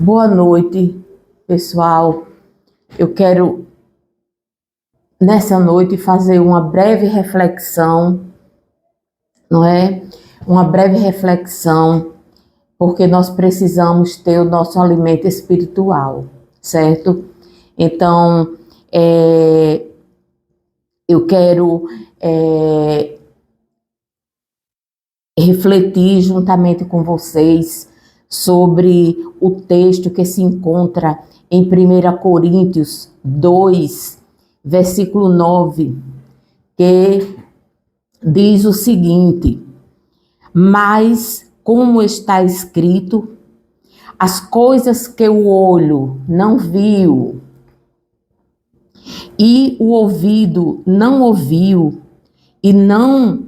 Boa noite, pessoal. Eu quero, nessa noite, fazer uma breve reflexão, não é? Uma breve reflexão, porque nós precisamos ter o nosso alimento espiritual, certo? Então, eu quero refletir juntamente com vocês sobre o texto que se encontra em 1 Coríntios 2, versículo 9, que diz o seguinte: mas, como está escrito, as coisas que o olho não viu e o ouvido não ouviu e não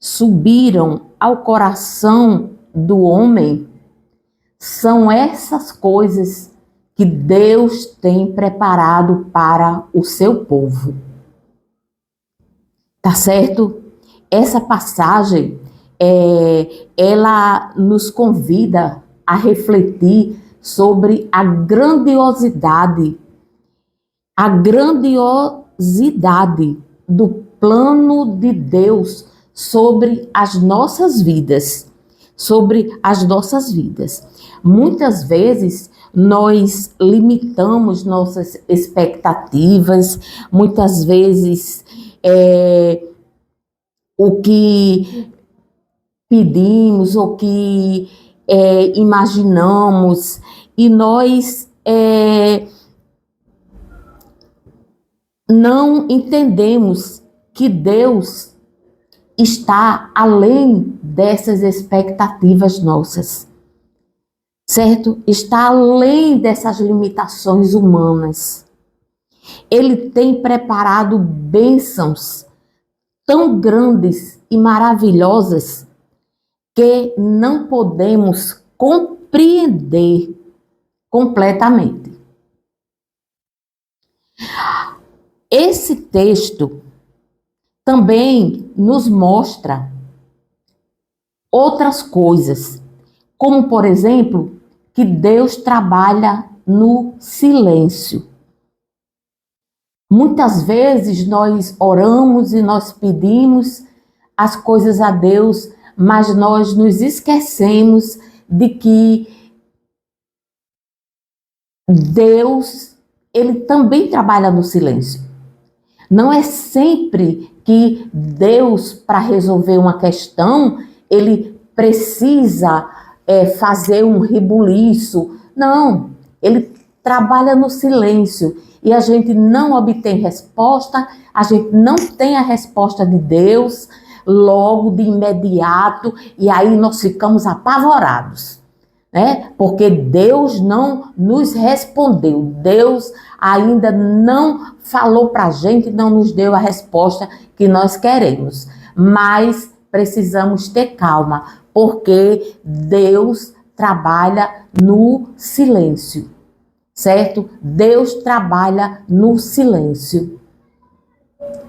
subiram ao coração do homem, são essas coisas que Deus tem preparado para o seu povo. Tá certo? Essa passagem, ela nos convida a refletir sobre a grandiosidade do plano de Deus sobre as nossas vidas, Muitas vezes nós limitamos nossas expectativas, muitas vezes o que pedimos, o que imaginamos, e nós não entendemos que Deus está além dessas expectativas nossas, certo? Está além dessas limitações humanas. Ele tem preparado bênçãos tão grandes e maravilhosas que não podemos compreender completamente. Esse texto também nos mostra outras coisas, como, por exemplo, que Deus trabalha no silêncio. Muitas vezes nós oramos e nós pedimos as coisas a Deus, mas nós nos esquecemos de que Deus, ele também trabalha no silêncio. Não é sempre que Deus, para resolver uma questão, ele precisa fazer um rebuliço. Não, ele trabalha no silêncio e a gente não obtém resposta, a gente não tem a resposta de Deus logo de imediato, e aí nós ficamos apavorados, né? Porque Deus não nos respondeu, Deus ainda não falou para a gente, não nos deu a resposta que nós queremos. Mas precisamos ter calma, porque Deus trabalha no silêncio, certo? Deus trabalha no silêncio,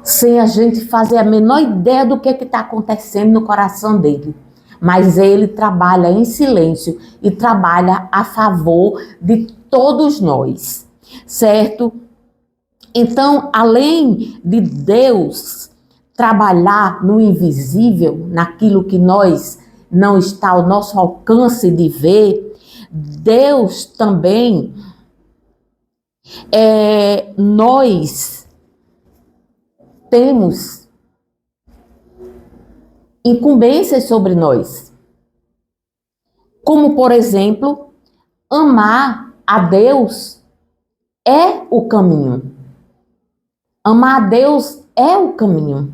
sem a gente fazer a menor ideia do que está acontecendo no coração dele. Mas ele trabalha em silêncio e trabalha a favor de todos nós, certo? Então, além de Deus trabalhar no invisível, naquilo que nós não está ao nosso alcance de ver, Deus também, nós temos incumbências sobre nós, como, por exemplo, amar a Deus é o caminho. Amar a Deus é o caminho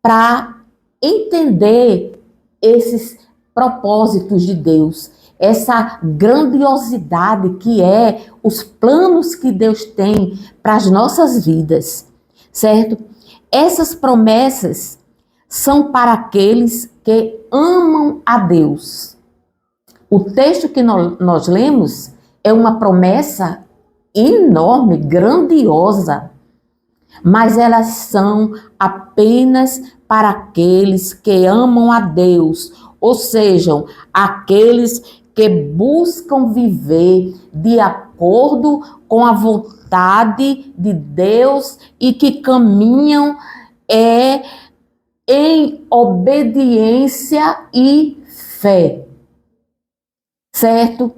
para entender esses propósitos de Deus, essa grandiosidade que é os planos que Deus tem para as nossas vidas, certo? Essas promessas são para aqueles que amam a Deus. O texto que nós lemos é uma promessa enorme, grandiosa, mas elas são apenas para aqueles que amam a Deus, ou seja, aqueles que buscam viver de acordo com a vontade de Deus e que caminham em obediência e fé, certo?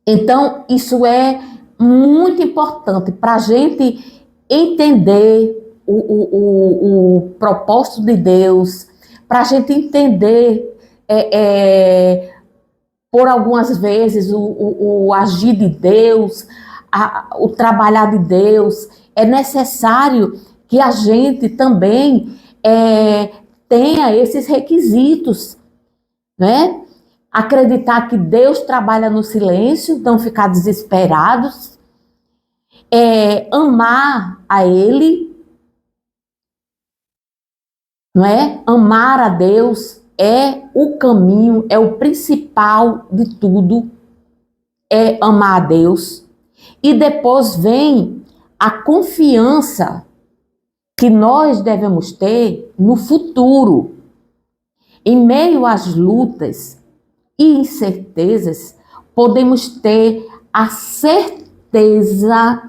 Então, isso é muito importante para a gente entender o propósito de Deus, para a gente entender, por algumas vezes, o agir de Deus, o trabalhar de Deus. É necessário que a gente também tenha esses requisitos, né? Acreditar que Deus trabalha no silêncio, não ficar desesperados, amar a Ele, não é? Amar a Deus é o caminho, é o principal de tudo, é amar a Deus. E depois vem a confiança que nós devemos ter no futuro. Em meio às lutas e incertezas, podemos ter a certeza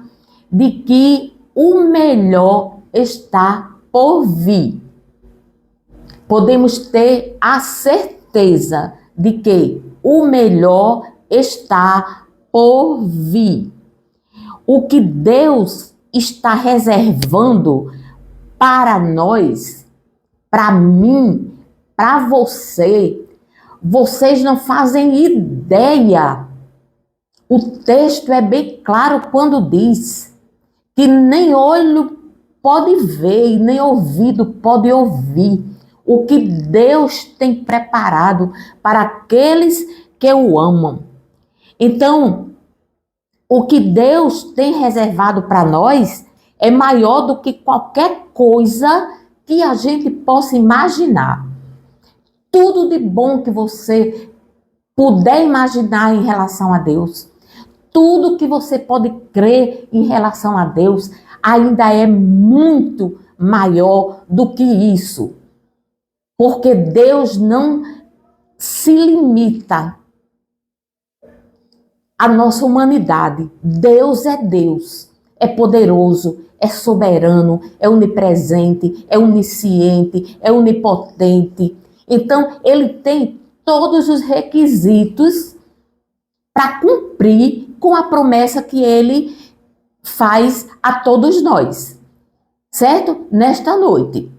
de que o melhor está por vir. Podemos ter a certeza de que o melhor está por vir. O que Deus está reservando para nós, para mim, para você, vocês não fazem ideia. O texto é bem claro quando diz que nem olho pode ver e nem ouvido pode ouvir o que Deus tem preparado para aqueles que o amam. Então, o que Deus tem reservado para nós é maior do que qualquer coisa que a gente possa imaginar. Tudo de bom que você puder imaginar em relação a Deus, tudo que você pode crer em relação a Deus, ainda é muito maior do que isso. Porque Deus não se limita à nossa humanidade. Deus, é poderoso, é soberano, é onipresente, é onisciente, é onipotente. Então, ele tem todos os requisitos para cumprir com a promessa que ele faz a todos nós, certo? Nesta noite.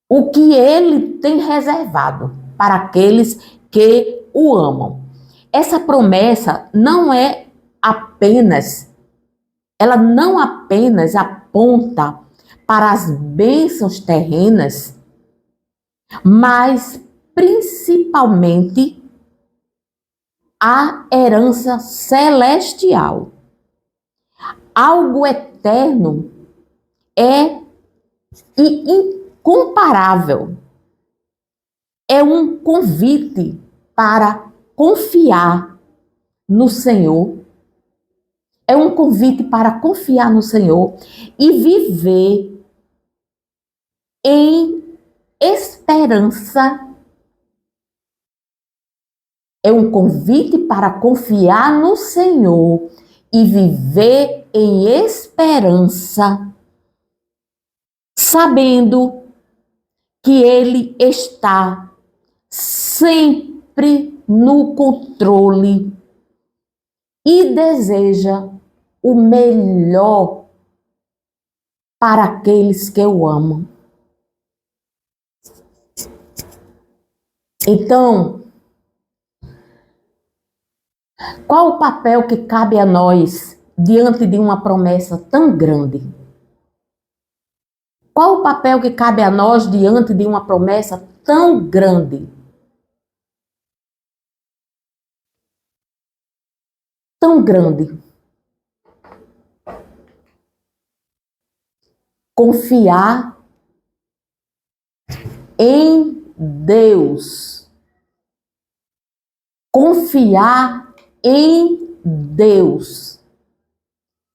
O que ele tem reservado para aqueles que o amam. Essa promessa ela não apenas aponta para as bênçãos terrenas, mas principalmente a herança celestial. Algo eterno e incomparável. É um convite para confiar no Senhor. É um convite para confiar no Senhor e viver em esperança. É um convite para confiar no Senhor e viver em esperança, sabendo que Ele está sempre no controle e deseja o melhor para aqueles que o amam. Então, qual o papel que cabe a nós diante de uma promessa tão grande? Qual o papel que cabe a nós diante de uma promessa tão grande? Tão grande. Confiar em Deus. Confiar em Deus.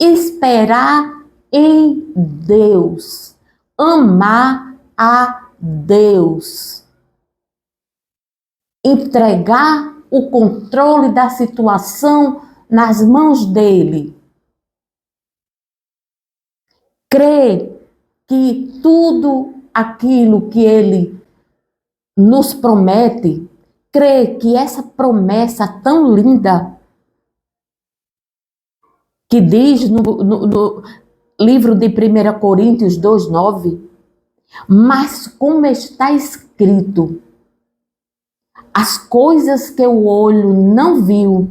Esperar em Deus. Amar a Deus. Entregar o controle da situação nas mãos dele. Crê que tudo aquilo que ele nos promete, crê que essa promessa tão linda, que diz no livro de 1 Coríntios 2,9, mas como está escrito, as coisas que o olho não viu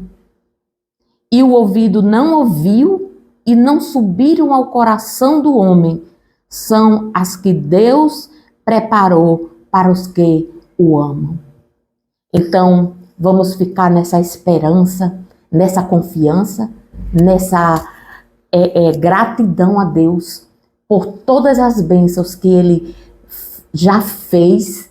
e o ouvido não ouviu e não subiram ao coração do homem, são as que Deus preparou para os que o amam. Então, vamos ficar nessa esperança, nessa confiança, nessa gratidão a Deus por todas as bênçãos que Ele já fez,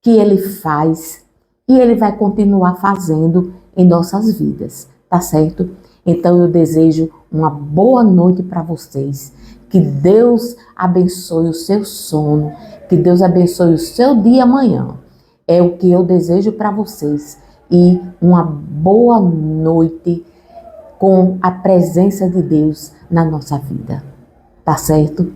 que Ele faz e Ele vai continuar fazendo em nossas vidas, tá certo? Então eu desejo uma boa noite para vocês, que Deus abençoe o seu sono, que Deus abençoe o seu dia amanhã, é o que eu desejo para vocês, e uma boa noite com a presença de Deus na nossa vida, tá certo?